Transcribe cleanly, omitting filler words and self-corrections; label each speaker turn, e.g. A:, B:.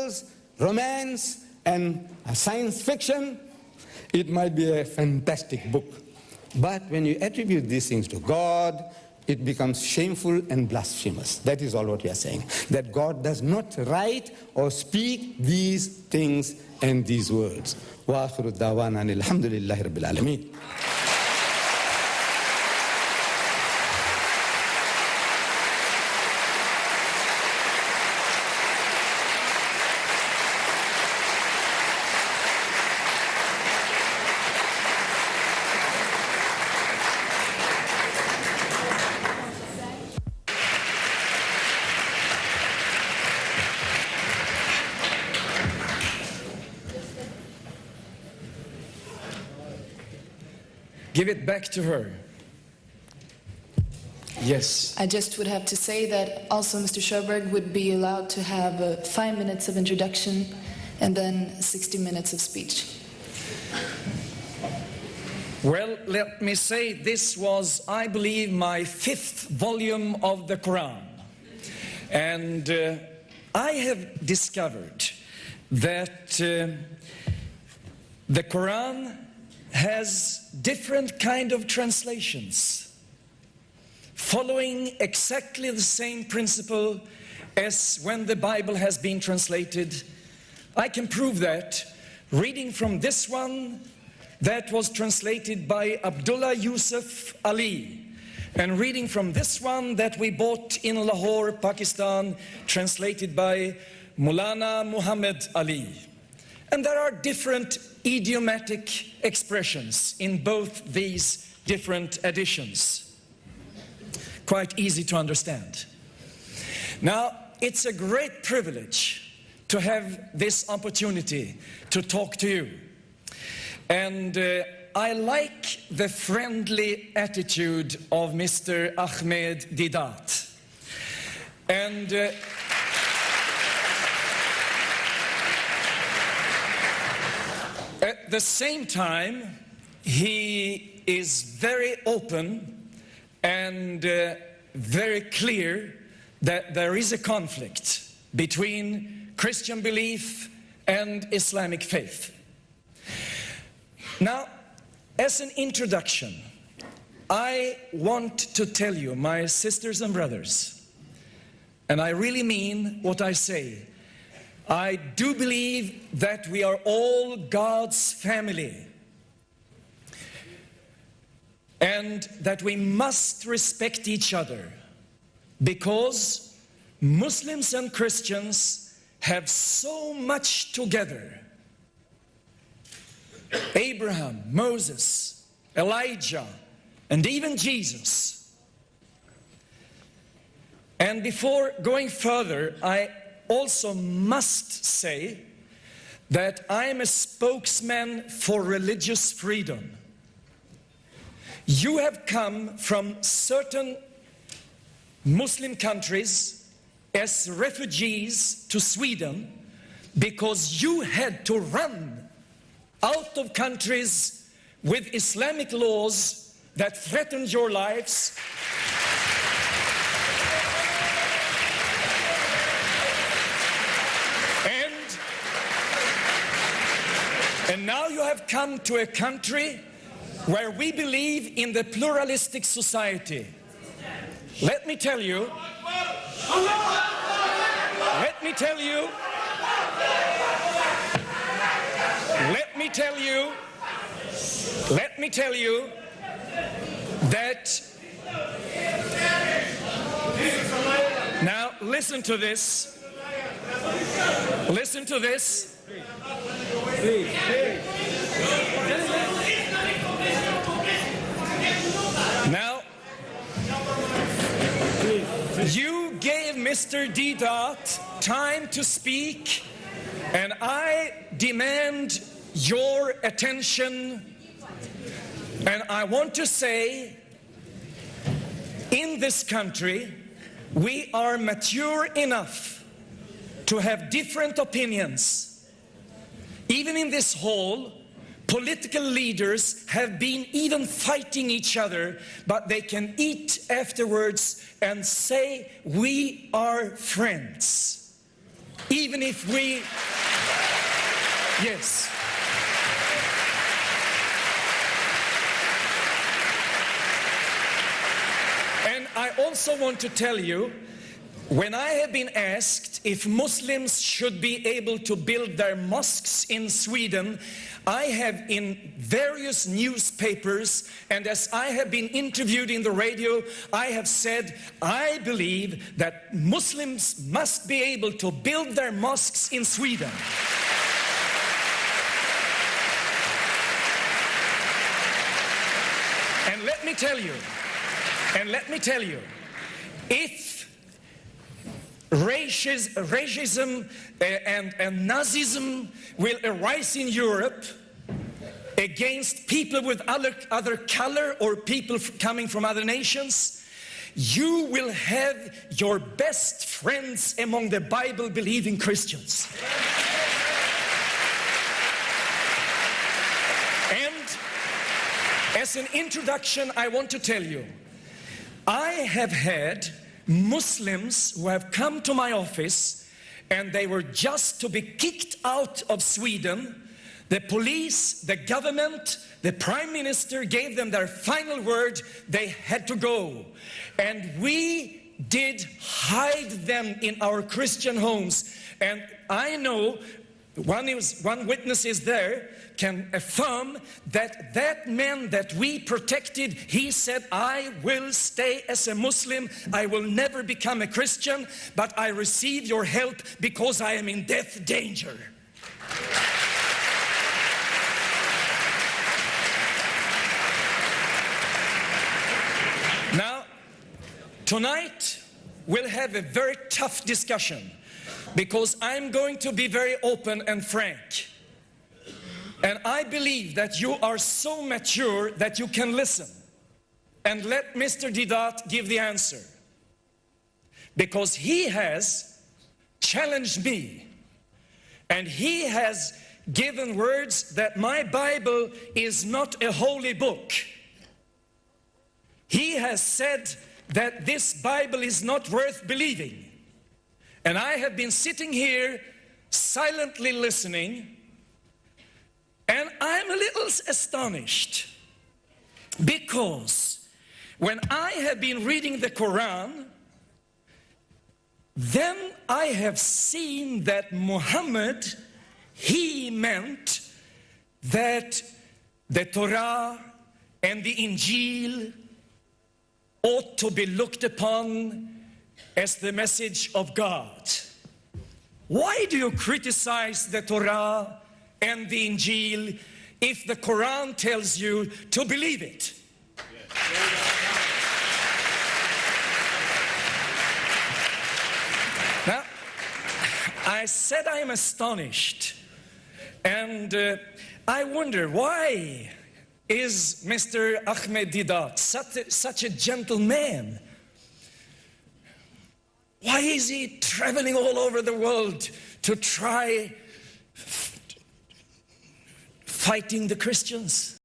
A: novels, romance, and science fiction. It might be a fantastic book. But when you attribute these things to God, it becomes shameful and blasphemous. That is all what we are saying. That God does not write or speak these things and these words. Wa akhiru da'wana alhamdulillahi rabbil alameen.
B: Give it back to her. Yes.
C: I just would have to say that also Mr. Sjoberg would be allowed to have 5 minutes of introduction and then 60 minutes of speech.
B: Well, let me say this was, I believe, my 5th volume of the Quran. And I have discovered that the Quran has different kind of translations, following exactly the same principle as when the Bible has been translated. I can prove that reading from this one that was translated by Abdullah Yusuf Ali, and reading from this one that we bought in Lahore, Pakistan, translated by Mulana Muhammad Ali. And there are different idiomatic expressions in both these different editions. Quite easy to understand. Now, it's a great privilege to have this opportunity to talk to you. And I like the friendly attitude of Mr. Ahmed Deedat. And at the same time, he is very open and very clear that there is a conflict between Christian belief and Islamic faith. Now, as an introduction, I want to tell you, my sisters and brothers, and I really mean what I say, I do believe that we are all God's family, and that we must respect each other, because Muslims and Christians have so much together. Abraham, Moses, Elijah, and even Jesus. And before going further, I also must say that I am a spokesman for religious freedom. You have come from certain Muslim countries as refugees to Sweden because you had to run out of countries with Islamic laws that threatened your lives. And now you have come to a country where we believe in the pluralistic society. Let me tell you, let me tell you that, now listen to this, listen to this. Now, you gave Mr. Deedat time to speak, and I demand your attention. And I want to say, in this country, we are mature enough to have different opinions. Even in this hall, political leaders have been even fighting each other, but they can eat afterwards and say, we are friends. even if we, yes. And I also want to tell you, when I have been asked if Muslims should be able to build their mosques in Sweden, I have in various newspapers, and as I have been interviewed in the radio, I have said, I believe that Muslims must be able to build their mosques in Sweden. And let me tell you, if racism and Nazism will arise in Europe against people with other color or people coming from other nations, you will have your best friends among the Bible-believing Christians. And as an introduction, I want to tell you, I have had Muslims who have come to my office and they were just to be kicked out of Sweden. The police, the government, the prime minister gave them their final word. They had to go. And we did hide them in our Christian homes. And I know one witness is there, can affirm that that man that we protected, he said, I will stay as a Muslim, I will never become a Christian, but I receive your help because I am in death danger. Now, tonight we'll have a very tough discussion because I'm going to be very open and frank. And I believe that you are so mature that you can listen and let Mr. Deedat give the answer. Because he has challenged me and he has given words that my Bible is not a holy book. He has said that this Bible is not worth believing. And I have been sitting here silently listening. And I'm a little astonished because when I have been reading the Quran, then I have seen that Muhammad, he meant that the Torah and the Injil ought to be looked upon as the message of God. Why do you criticize the Torah and the Injil if the Quran tells you to believe it? Now, I said I am astonished, and I wonder why is Mr. Ahmed Deedat such a gentle man? Why is he traveling all over the world to try fighting the Christians?